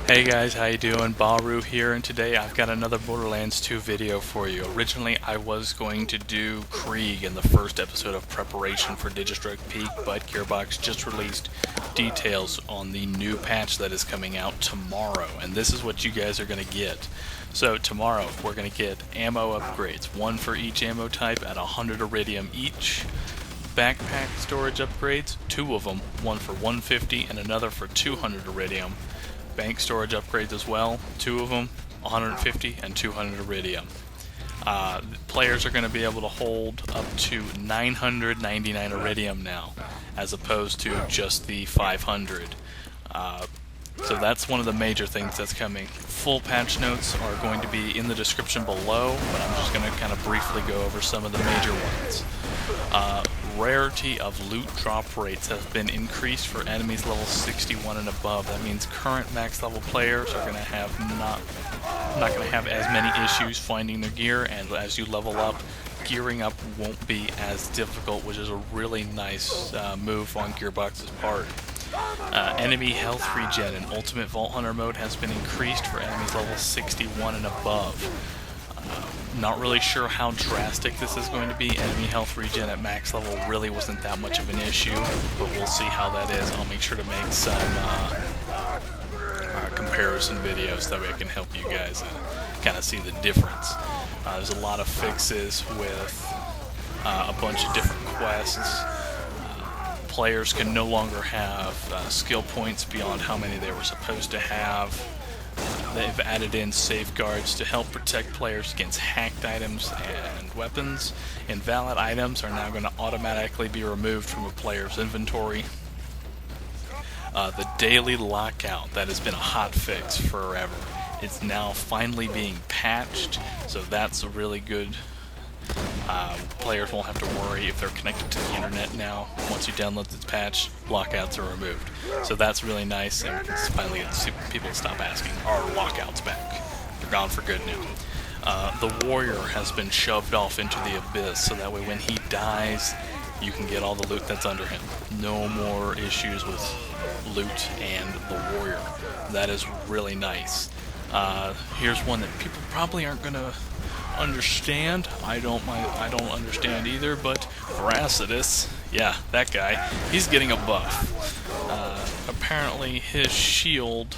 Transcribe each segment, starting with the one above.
Hey guys, how you doing? Baru here, and today I've got another Borderlands 2 video for you. Originally, I was going to do Krieg in the first episode of preparation for Digistruct Peak, but Gearbox just released details on the new patch that is coming out tomorrow, and this is what you guys are going to get. So tomorrow, we're going to get ammo upgrades, one for each ammo type at 100 iridium each. Backpack storage upgrades, two of them, one for 150 and another for 200 iridium. Bank storage upgrades as well, two of them, 150 and 200 iridium. Players are going to be able to hold up to 999 iridium now, as opposed to just the 500. So that's one of the major things that's coming. Full patch notes are going to be in the description below, but I'm just going to kind of briefly go over some of the major ones. Rarity of loot drop rates have been increased for enemies level 61 and above. That means current max level players are going to have not going to have as many issues finding their gear, and as you level up, gearing up won't be as difficult, which is a really nice move on Gearbox's part. Enemy health regen in Ultimate Vault Hunter mode has been increased for enemies level 61 and above. Not really sure how drastic this is going to be. Enemy health regen at max level really wasn't that much of an issue, but we'll see how that is. I'll make sure to make some comparison videos so that way I can help you guys kind of see the difference. There's a lot of fixes with a bunch of different quests. Players can no longer have skill points beyond how many they were supposed to have. They've added in safeguards to help protect players against hacked items and weapons. Invalid items are now going to automatically be removed from a player's inventory. The daily lockout, that has been a hot fix forever. It's now finally being patched, so that's a really good. Players won't have to worry if they're connected to the internet now. Once you download this patch, lockouts are removed. So that's really nice, and it's finally getting people to stop asking, are lockouts back? They're gone for good now. The warrior has been shoved off into the abyss, so that way when he dies, you can get all the loot that's under him. No more issues with loot and the warrior. That is really nice. Here's one that people probably aren't going to understand. I don't understand either, but Voracitus, yeah, that guy, he's getting a buff. Apparently his shield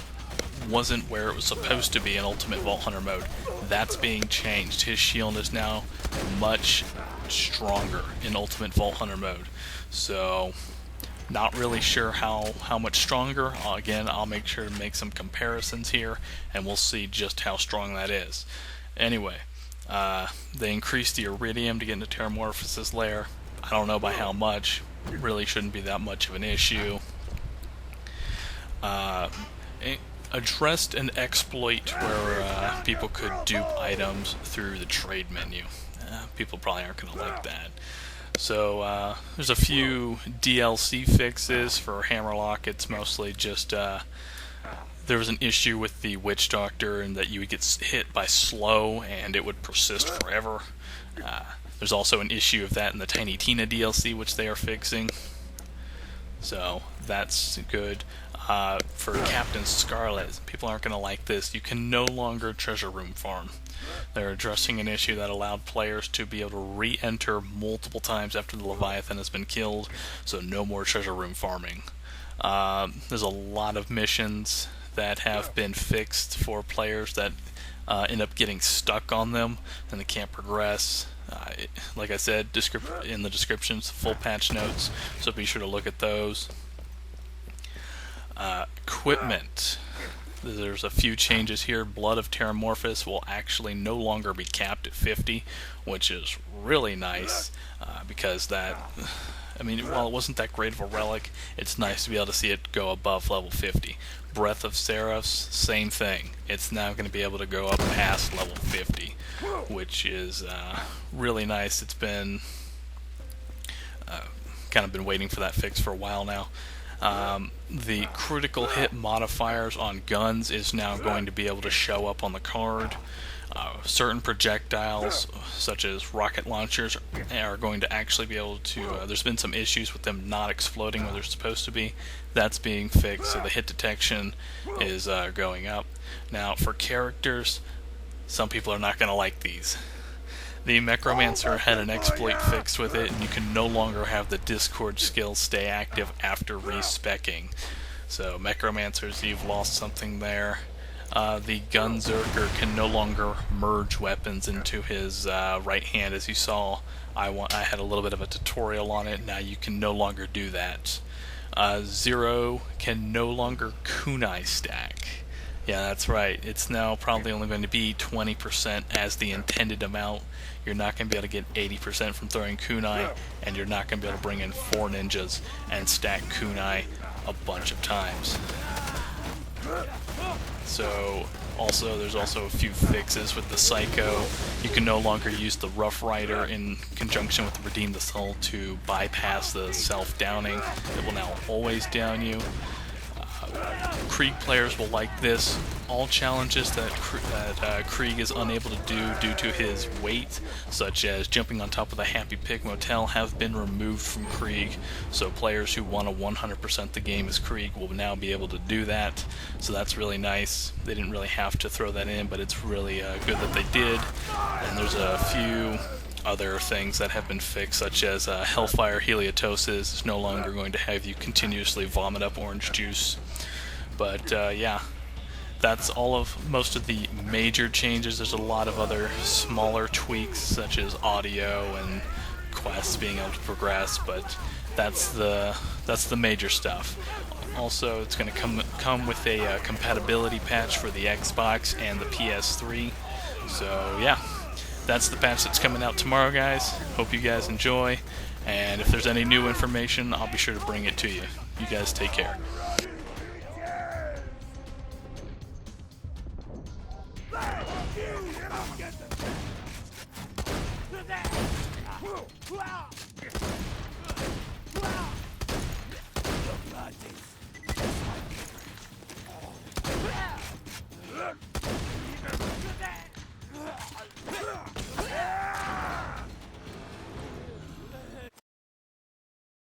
wasn't where it was supposed to be in Ultimate Vault Hunter mode. That's being changed. His shield is now much stronger in Ultimate Vault Hunter mode. So, not really sure how much stronger. Again, I'll make sure to make some comparisons here, and we'll see just how strong that is. Anyway, they increased the iridium to get into Terramorphos's lair. I don't know by how much. It really shouldn't be that much of an issue. Addressed an exploit where people could dupe items through the trade menu. People probably aren't going to like that. So there's a few DLC fixes for Hammerlock. It's mostly just there was an issue with the Witch Doctor and that you would get hit by slow and it would persist forever. There's also an issue of that in the Tiny Tina DLC, which they are fixing. So that's good. For Captain Scarlet, people aren't going to like this. You can no longer treasure room farm. They're addressing an issue that allowed players to be able to re-enter multiple times after the Leviathan has been killed, so no more treasure room farming. There's a lot of missions that have been fixed for players that end up getting stuck on them and they can't progress. Like I said, in the descriptions, full patch notes, so be sure to look at those. Equipment. There's a few changes here. Blood of Terramorphos will actually no longer be capped at 50, which is really nice, because that, I mean, while it wasn't that great of a relic, it's nice to be able to see it go above level 50. Breath of Seraphs, same thing. It's now going to be able to go up past level 50, which is really nice. It's been kind of been waiting for that fix for a while now. The critical hit modifiers on guns is now going to be able to show up on the card. Certain projectiles, such as rocket launchers, are going to actually be able to. There's been some issues with them not exploding where they're supposed to be. That's being fixed, so the hit detection is going up. Now, for characters, some people are not going to like these. The Necromancer had an exploit fixed with it, and you can no longer have the Discord skill stay active after respecking. So, Necromancers, you've lost something there. The Gunzerker can no longer merge weapons into his right hand, as you saw. I had a little bit of a tutorial on it. Now you can no longer do that. Zero can no longer kunai stack. Yeah, that's right. It's now probably only going to be 20% as the intended amount. You're not going to be able to get 80% from throwing kunai, and you're not going to be able to bring in 4 ninjas and stack kunai a bunch of times. So, there's also a few fixes with the Psycho. You can no longer use the Rough Rider in conjunction with the Redeem the Soul to bypass the self-downing. It will now always down you. Krieg players will like this. All challenges that Krieg is unable to do due to his weight, such as jumping on top of the Happy Pig Motel, have been removed from Krieg. So players who want to 100% the game as Krieg will now be able to do that. So that's really nice. They didn't really have to throw that in, but it's really good that they did. And there's a few other things that have been fixed, such as Hellfire Heliatosis is no longer going to have you continuously vomit up orange juice. But yeah, that's most of the major changes. There's a lot of other smaller tweaks, such as audio and quests being able to progress, but that's the major stuff. Also, it's going to come with a compatibility patch for the Xbox and the PS3. So yeah, that's the patch that's coming out tomorrow, guys. Hope you guys enjoy, and if there's any new information, I'll be sure to bring it to you. You guys take care. Get them.